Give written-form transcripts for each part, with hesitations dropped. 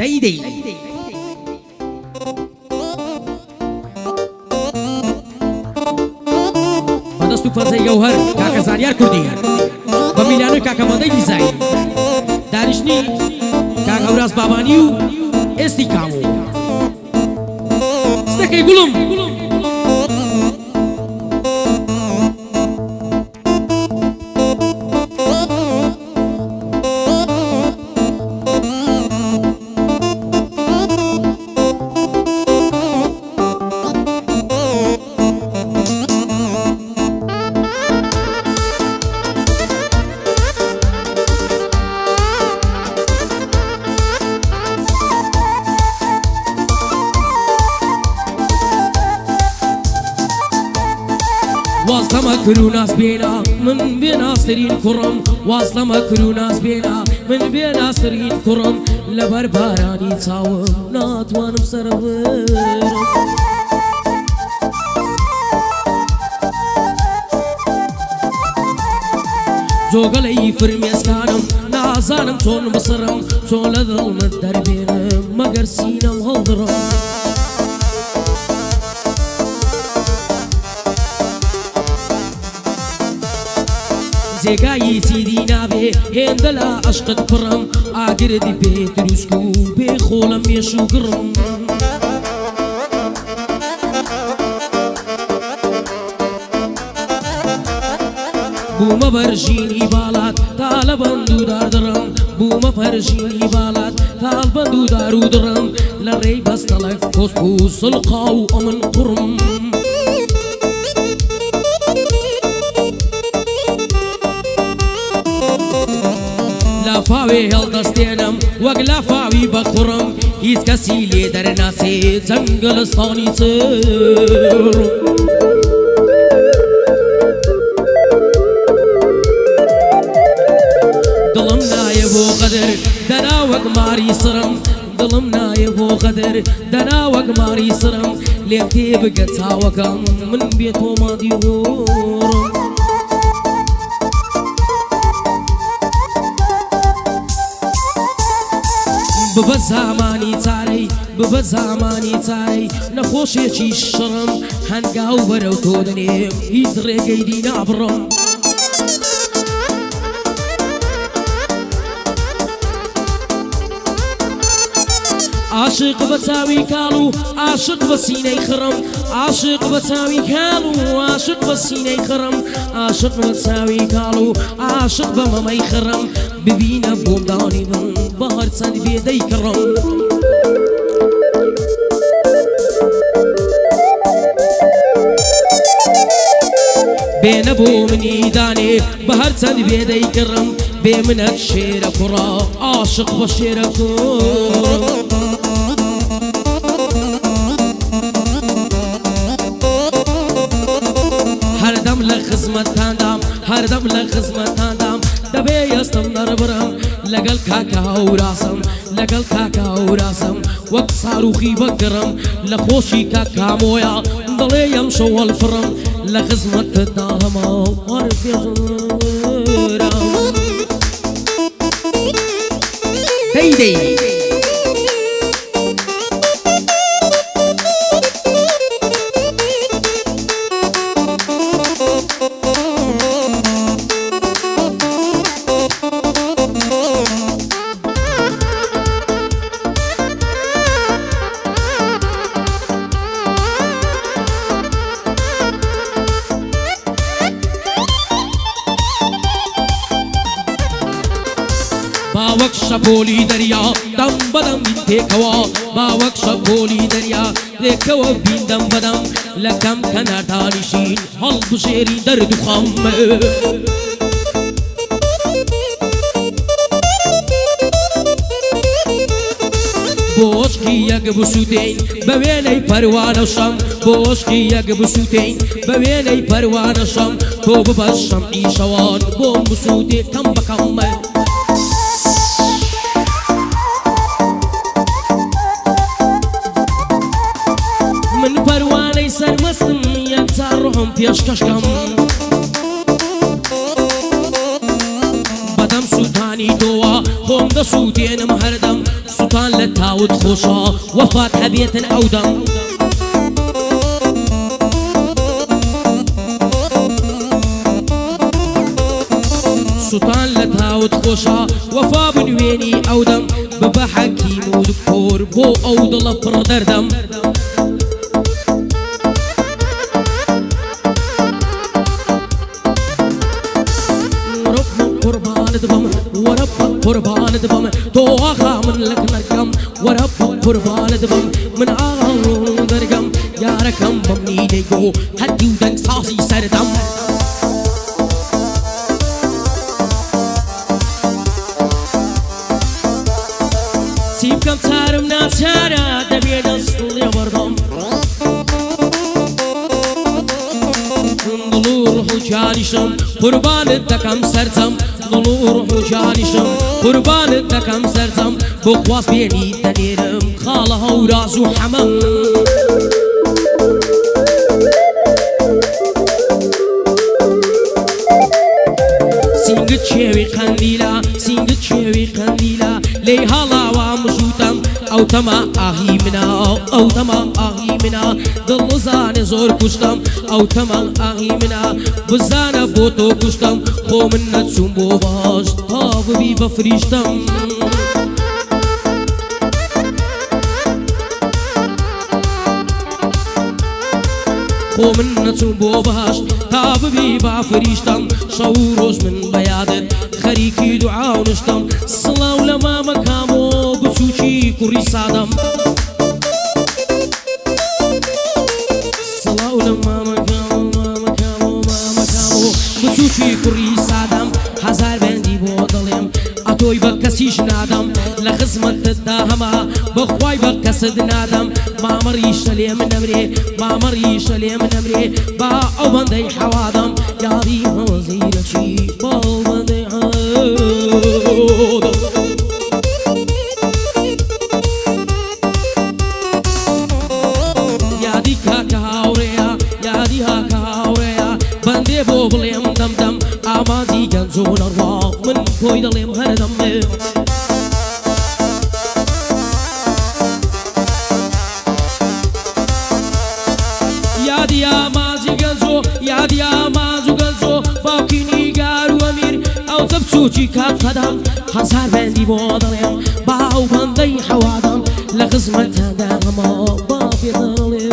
دەیدەی بەدەست و پەنجەی گەوهەر کاکە زانیار کوردی بە میلانۆی کاکە مەدەی دیزاین دانیشتنی کاکە هەوراز بابانی و ئێستی کامۆ ستەکەی گوڵم وازلما کرو ناس بینا من بینا سرین کرم وازلما کرو ناس بینا من بینا سرین کرم لبر بارانی چاوم ناتوانم سرورم جۆگەڵی فرمێسکانم نازانم چۆن بسڕم چۆن لە دڵمت دەربێنم مەگەر سینەم هەڵدڕم جێگایی چیدی نابێ هێندە لە عەشقت پڕم ئاگردی پێ دروست و پێ خۆڵە مێش و گڕم بوومە بەرژینی باڵات تا لە بەند و داردڕم بوومە پەرژینی باڵات تاڵ بەند و دار و دڕم لە ڕێی بەستەڵک کۆسپ و سڵقا و ئەمن قوڕم لافاوێ هەڵدەستێنم وەک لافاوی بەخوڕم هیچ کەسی لێ دەرناسێ جەنگەلستانی چڕ دڵم نایە بۆ قەدر دەنا وەک ماری سڕم دڵم نایە بۆ قەدر دەنا وەک ماری سڕم لێم تێ بگە چاوەکەم من بێ تۆمادی هۆڕم ببە زامانی چارەی ببە زامانی چارەی نەخۆشێکی شڕم هەنگاو بەرەو تۆ دەنێم هیچ ڕێگەی دی نابڕم عاشق بە چاوی کاڵ و عاشق بە سینەی خڕم عاشق بە چاوی کاڵ و عاشق بە سینەی خڕم عاشق بە چاوی کاڵ و عاشق بە مەمەی خڕم ببینە بۆمدانی من بە هەرچەند بێدەی کڕم بێنە بۆ منی دانێ بە هەرچەند بێدەی کڕم بێ منەت شێرە کوڕا عاشق بە شێرە کوڕ هەردەم لە خزمەتاندام هەردەم لە خزمەتاندام دەبێ ئەستم دەربڕم لەگەڵ کاکە هەوراسم لەگەڵ کاکە هەوراسم وەک ساروخی بەگڕم لە خۆشی کاکامۆیە دڵێ ئەم شەوەڵ فڕم لە خزمەتتدا هەما وەرفێڕم دەیدەی باوەک شەپۆلی دەریا دەم بەدەم بین پێکەوە باوەک شەپۆلی دەریا دێکەوە بین دەم بەدەم لە کەم کەناردانیشین هەڵبژێری دەرد و خەم بۆشکی یەک بسووتین بە وێنەی پەروانەشەم بۆشکی یەک بسووتین بە وێنەی پەروانەشەم تۆ ببە شەمعی شەوان بۆم بسووتێ کەم بەکەمە من پەروانەی سەرمەستم یەک چار ڕۆحم پێشکەشکەم بەدەم سووتانی تۆوە خۆم دەسووتێنم هەردەم سووتان لە تاو تاوت خوشا وفات هبيت أو دم سلطان لتاوت خوشا وفا بنويني أو دم ببا حكيم ودكتور بو أو ضل بردردم وربك قربان دبم تو آخا من لك نرقم وربك قربان دبم من آغا درقم يا ركم بمني ديگو هدي ودنگ ساسي سردم سيب كم تارم ناتشارا دبي نصل يبردم ضلو روحو جانشم قربان دكم سرزم ضلو روحو جانشم قربان دكم سرزم بخواس بيني دنيرم خالها ورازو حمم سينجت شوي قنديلا سينجت شوي قنديلا لي هلا ومشوتم او تما اهي منا او تما اهي منا دل زان زور كشتم او تما اهي منا بزان بوتو كشتم خو من نتسوم بو باش طاب بي بفريشتم خو من نتسوم بو باش طاب بي بفريشتم شوروش من بيادت خريكي دعاء ونشتم صلاة لما مكامو بسوشي كوري صادم صلاة لما مكامو بسوشي كوري صادم هزار بندي بودلم اتوي بكسيش نادم لخزمت الداهما بخواي بكسد نادم ما مريش ليم نمري ما مريش ليم نمري با او بندي حوادم يا دي وزير شي با بندي حوادم يا دي كاكاوريا يا دي هاكاوريا بندي بوبليم دم دم امازي جنزون الروا من كوي دليم هردم يا مازي جنزو يا مازو جنزو باكيني قارو امير او تبسوشي كاب قدم هزار بندي بودليم باو بندي حوادم لغزمتها داغما بافي ظلم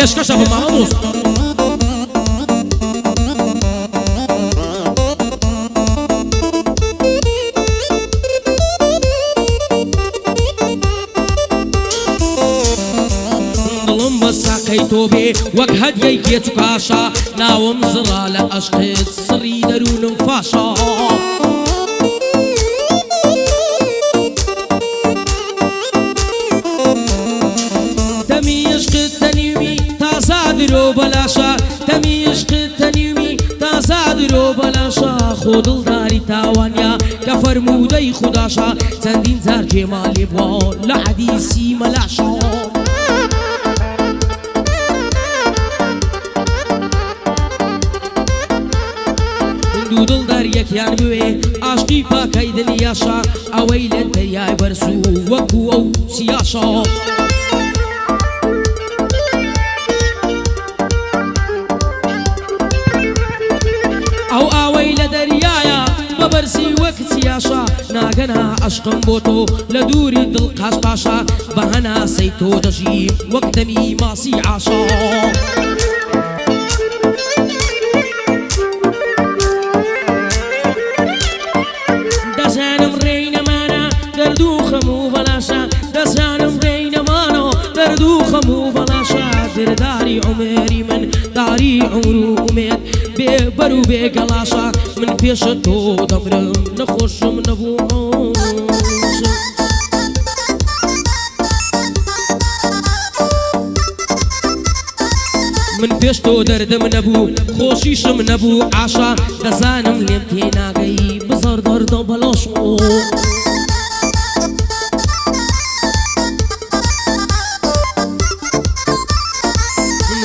بيشكش ابو محمود ظلم بساقيتو بي وقهد يكيتو كاشا ناوم زلال اشقيت سري درون فاشا تازادرو بلاشا تمی عشق تنیمی تازادرو بلاشا خودل داری تاوانیا کفرموده خداشا چندین زر جمالی بوا لحدیثی ملاشا دودل در یکیان بوی عشقی پاکی دلیاشا اویل دریای برسو وکو او سیاشا او اويل دريايا ببرسي وقت ياشا ناقنا عشقم بوتو لدوري دل قاشقاشا بهنا سيتو دجي وقت مي ماسي عاشا دزانم رين مانا دردو خمو بلاشا دزانم رين مانا دردو خمو بلاشا درداري عمري من داري عمرو اميد ببرو بقلاشا من بيشتو دمرم نخشم نبوعوش من پێش تۆ دەردەم نەبوو خۆشیشم نەبوو عاشا دەزانم لێم تێناگەی بزەر دەردە بەلۆش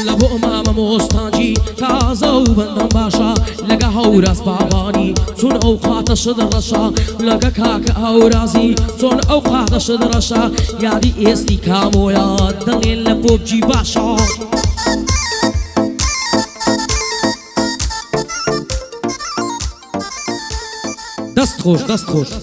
لە بۆ مامە مۆستانجی تازە و بەندەم باشە لەگە هەوراز بابانی چون ئەو قاتە شت ڕەشە لەگە کاکە هەورازی چۆن ئەو قاتە شت ڕەشە یادی ئێستی کامۆیە دڵێن لە بۆ بجی باشە دەست خۆش